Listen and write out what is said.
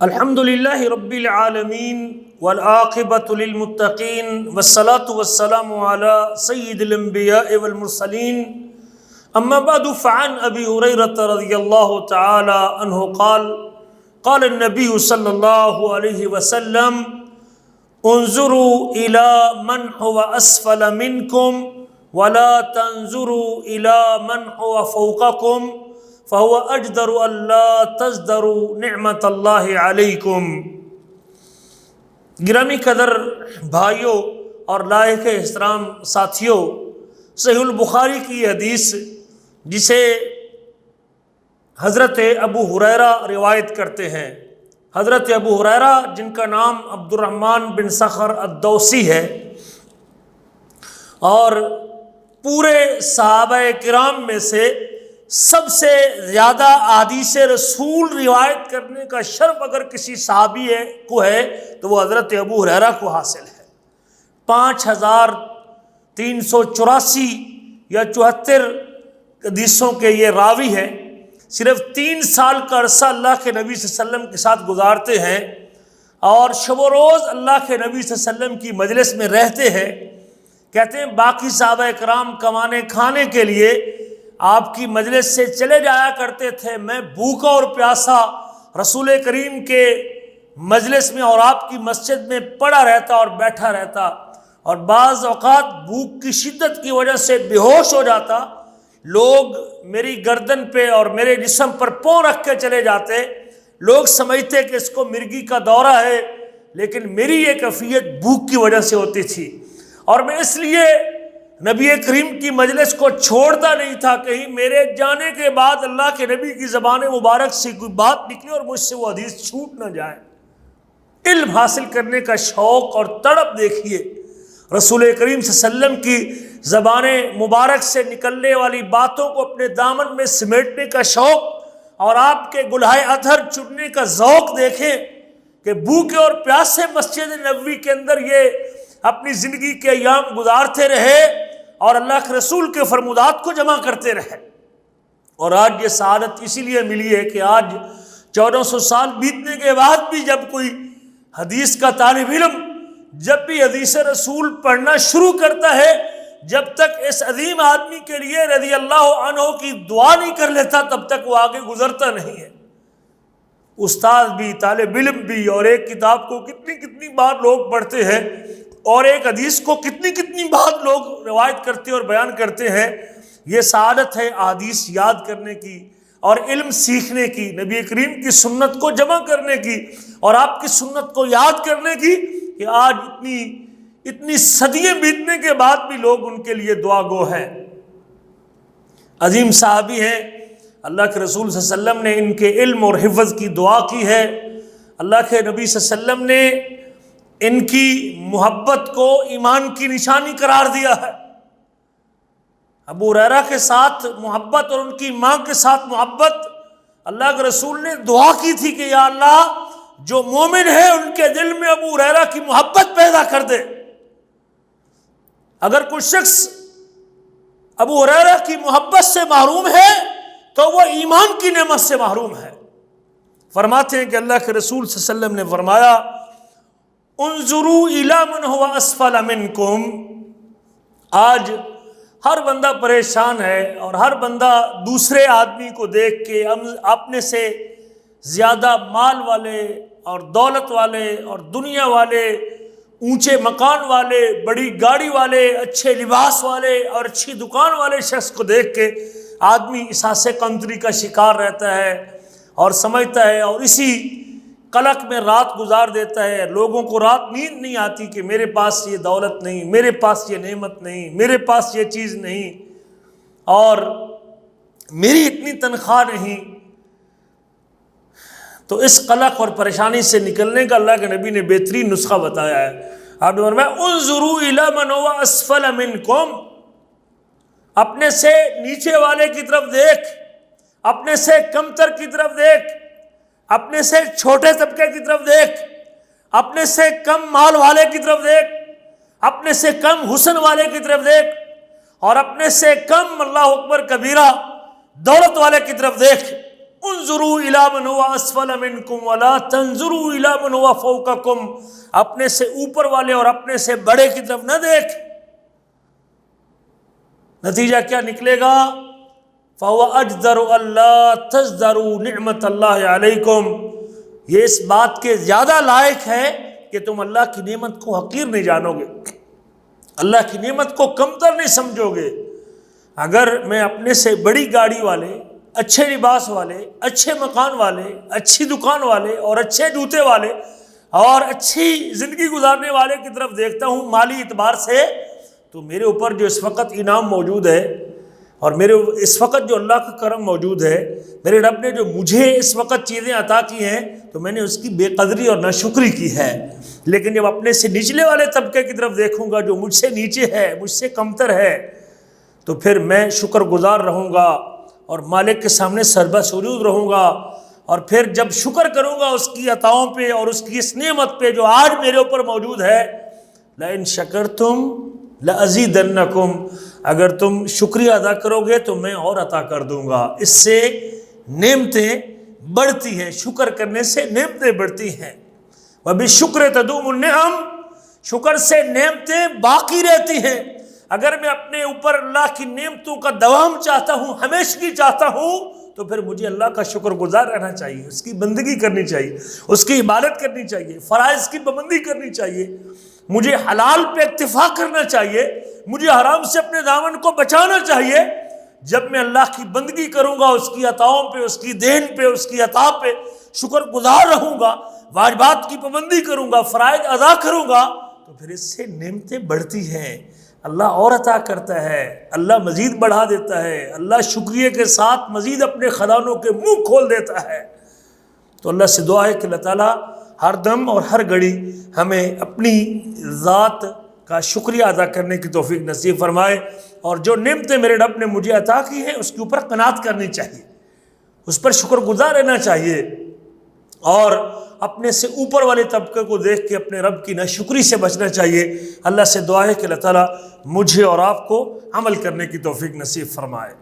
الحمد للہ رب العالمین والعاقبۃ للمتقین والصلاة والسلام علی سید الانبیاء والمرسلین اما بعد فعن ابی ہریرہ رضی اللہ تعالی عنہ قال قال النبی صلی اللہ علیہ وسلم انظروا الى من هو اسفل منکم ولا تنظروا الى من هو فوقکم فهو اجدر اللہ تزدروا نعمت اللہ علیکم۔ گرامی قدر بھائیوں اور لائق احترام ساتھیوں، صحیح البخاری کی حدیث جسے حضرت ابو ہریرہ روایت کرتے ہیں، حضرت ابو ہریرہ جن کا نام عبد الرحمن بن صخر الدوسی ہے، اور پورے صحابہ کرام میں سے سب سے زیادہ احادیث رسول روایت کرنے کا شرف اگر کسی صحابی کو ہے تو وہ حضرت ابو ہریرہ کو حاصل ہے۔ 5384 یا 74 حدیثوں کے یہ راوی ہیں، صرف 3 سال کا عرصہ اللہ کے نبی صلی اللہ علیہ وسلم کے ساتھ گزارتے ہیں اور شب و روز اللہ کے نبی صلی اللہ علیہ وسلم کی مجلس میں رہتے ہیں۔ کہتے ہیں باقی صحابہ کرام کمانے کھانے کے لیے آپ کی مجلس سے چلے جایا کرتے تھے، میں بھوکا اور پیاسا رسول کریم کے مجلس میں اور آپ کی مسجد میں پڑا رہتا اور بیٹھا رہتا، اور بعض اوقات بھوک کی شدت کی وجہ سے بے ہوش ہو جاتا، لوگ میری گردن پہ اور میرے جسم پر پاؤں رکھ کے چلے جاتے، لوگ سمجھتے کہ اس کو مرگی کا دورہ ہے، لیکن میری یہ کیفیت بھوک کی وجہ سے ہوتی تھی، اور میں اس لیے نبی کریم کی مجلس کو چھوڑتا نہیں تھا، کہیں میرے جانے کے بعد اللہ کے نبی کی زبان مبارک سے کوئی بات نکلے اور مجھ سے وہ حدیث چھوٹ نہ جائے۔ علم حاصل کرنے کا شوق اور تڑپ دیکھیے، رسول کریم صلی اللہ علیہ وسلم کی زبان مبارک سے نکلنے والی باتوں کو اپنے دامن میں سمیٹنے کا شوق اور آپ کے گلہائے اطہر چننے کا ذوق دیکھیں کہ بھوکے اور پیاسے مسجد نبوی کے اندر یہ اپنی زندگی کے ایام گزارتے رہے اور اللہ کے رسول کے فرمودات کو جمع کرتے رہے، اور آج یہ سعادت اسی لیے ملی ہے کہ آج 1400 سال بیتنے کے بعد بھی جب کوئی حدیث کا طالب علم جب بھی حدیث رسول پڑھنا شروع کرتا ہے، جب تک اس عظیم آدمی کے لیے رضی اللہ عنہ کی دعا نہیں کر لیتا تب تک وہ آگے گزرتا نہیں ہے۔ استاد بھی، طالب علم بھی، اور ایک کتاب کو کتنی بار لوگ پڑھتے ہیں اور ایک حدیث کو کتنی بار لوگ روایت کرتے اور بیان کرتے ہیں۔ یہ سعادت ہے احادیث یاد کرنے کی اور علم سیکھنے کی، نبی کریم کی سنت کو جمع کرنے کی اور آپ کی سنت کو یاد کرنے کی، کہ آج اتنی صدیاں بیتنے کے بعد بھی لوگ ان کے لیے دعا گو ہیں۔ عظیم صحابی ہیں، اللہ کے رسول صلی اللہ علیہ وسلم نے ان کے علم اور حفظ کی دعا کی ہے، اللہ کے نبی صلی اللہ علیہ وسلم نے ان کی محبت کو ایمان کی نشانی قرار دیا ہے۔ ابو ہریرہ کے ساتھ محبت اور ان کی ماں کے ساتھ محبت، اللہ کے رسول نے دعا کی تھی کہ یا اللہ جو مومن ہے ان کے دل میں ابو ہریرہ کی محبت پیدا کر دے۔ اگر کوئی شخص ابو ہریرہ کی محبت سے محروم ہے تو وہ ایمان کی نعمت سے محروم ہے۔ فرماتے ہیں کہ اللہ کے رسول صلی اللہ علیہ وسلم نے فرمایا انظروا الی من هو اسفل منکم۔ آج ہر بندہ پریشان ہے اور ہر بندہ دوسرے آدمی کو دیکھ کے اپنے سے زیادہ مال والے اور دولت والے اور دنیا والے، اونچے مکان والے، بڑی گاڑی والے، اچھے لباس والے اور اچھی دکان والے شخص کو دیکھ کے آدمی احساس کمتری کا شکار رہتا ہے اور سمجھتا ہے اور اسی قلق میں رات گزار دیتا ہے۔ لوگوں کو رات نیند نہیں آتی کہ میرے پاس یہ دولت نہیں، میرے پاس یہ نعمت نہیں، میرے پاس یہ چیز نہیں، اور میری اتنی تنخواہ نہیں۔ تو اس قلق اور پریشانی سے نکلنے کا اللہ کے نبی نے بہترین نسخہ بتایا ہے۔ آپ نے فرمایا انظروا الی من هو اسفل منکم، اپنے سے نیچے والے کی طرف دیکھ، اپنے سے کمتر کی طرف دیکھ، اپنے سے چھوٹے طبقے کی طرف دیکھ، اپنے سے کم مال والے کی طرف دیکھ، اپنے سے کم حسن والے کی طرف دیکھ، اور اپنے سے کم اللہ اکبر کبیرہ دولت والے کی طرف دیکھ۔ انظروا الی من هو اسفل منکم ولا تنظروا الی من هو فوقکم، اپنے سے اوپر والے اور اپنے سے بڑے کی طرف نہ دیکھ۔ نتیجہ کیا نکلے گا؟ فَهُوَ أَجْدَرُ أَلَّا تَزْدَرُوا نِعْمَةَ اللَّهِ عَلَيْكُمْ، یہ اس بات کے زیادہ لائق ہے کہ تم اللہ کی نعمت کو حقیر نہیں جانو گے، اللہ کی نعمت کو کمتر نہیں سمجھو گے۔ اگر میں اپنے سے بڑی گاڑی والے، اچھے لباس والے، اچھے مکان والے، اچھی دکان والے اور اچھے جوتے والے اور اچھی زندگی گزارنے والے کی طرف دیکھتا ہوں مالی اعتبار سے، تو میرے اوپر جو اس وقت انعام موجود ہے اور میرے اس وقت جو اللہ کا کرم موجود ہے، میرے رب نے جو مجھے اس وقت چیزیں عطا کی ہیں، تو میں نے اس کی بے قدری اور ناشکری کی ہے۔ لیکن جب اپنے سے نچلے والے طبقے کی طرف دیکھوں گا جو مجھ سے نیچے ہے، مجھ سے کمتر ہے، تو پھر میں شکر گزار رہوں گا اور مالک کے سامنے سربہ سرود رہوں گا، اور پھر جب شکر کروں گا اس کی عطاؤں پہ اور اس کی اس نعمت پہ جو آج میرے اوپر موجود ہے، لَإِن شَكَرْتُمْ لَأَزِيدَنَّكُمْ، اگر تم شکریہ ادا کرو گے تو میں اور عطا کر دوں گا۔ اس سے نعمتیں بڑھتی ہیں، شکر کرنے سے نعمتیں بڑھتی ہیں۔ وَبِالشُّكْرِ تَدُومُ النِّعَمْ، شکر سے نعمتیں باقی رہتی ہیں۔ اگر میں اپنے اوپر اللہ کی نعمتوں کا دوام چاہتا ہوں، ہمیشگی چاہتا ہوں، تو پھر مجھے اللہ کا شکر گزار رہنا چاہیے، اس کی بندگی کرنی چاہیے، اس کی عبادت کرنی چاہیے، فرائض کی پابندی کرنی چاہیے، مجھے حلال پہ اکتفا کرنا چاہیے، مجھے حرام سے اپنے دامن کو بچانا چاہیے۔ جب میں اللہ کی بندگی کروں گا، اس کی عطاؤں پہ، اس کی دین پہ، اس کی عطا پہ شکر گزار رہوں گا، واجبات کی پابندی کروں گا، فرائض ادا کروں گا، تو پھر اس سے نعمتیں بڑھتی ہیں، اللہ اور عطا کرتا ہے، اللہ مزید بڑھا دیتا ہے، اللہ شکریہ کے ساتھ مزید اپنے خزانوں کے منہ کھول دیتا ہے۔ تو اللہ سے دعا ہے کہ اللہ تعالیٰ ہر دم اور ہر گھڑی ہمیں اپنی ذات کا شکریہ ادا کرنے کی توفیق نصیب فرمائے، اور جو نعمتیں میرے رب نے مجھے عطا کی ہیں اس کے اوپر قناعت کرنی چاہیے، اس پر شکر گزار رہنا چاہیے، اور اپنے سے اوپر والے طبقے کو دیکھ کے اپنے رب کی ناشکری سے بچنا چاہیے۔ اللہ سے دعا ہے کہ اللہ تعالیٰ مجھے اور آپ کو عمل کرنے کی توفیق نصیب فرمائے۔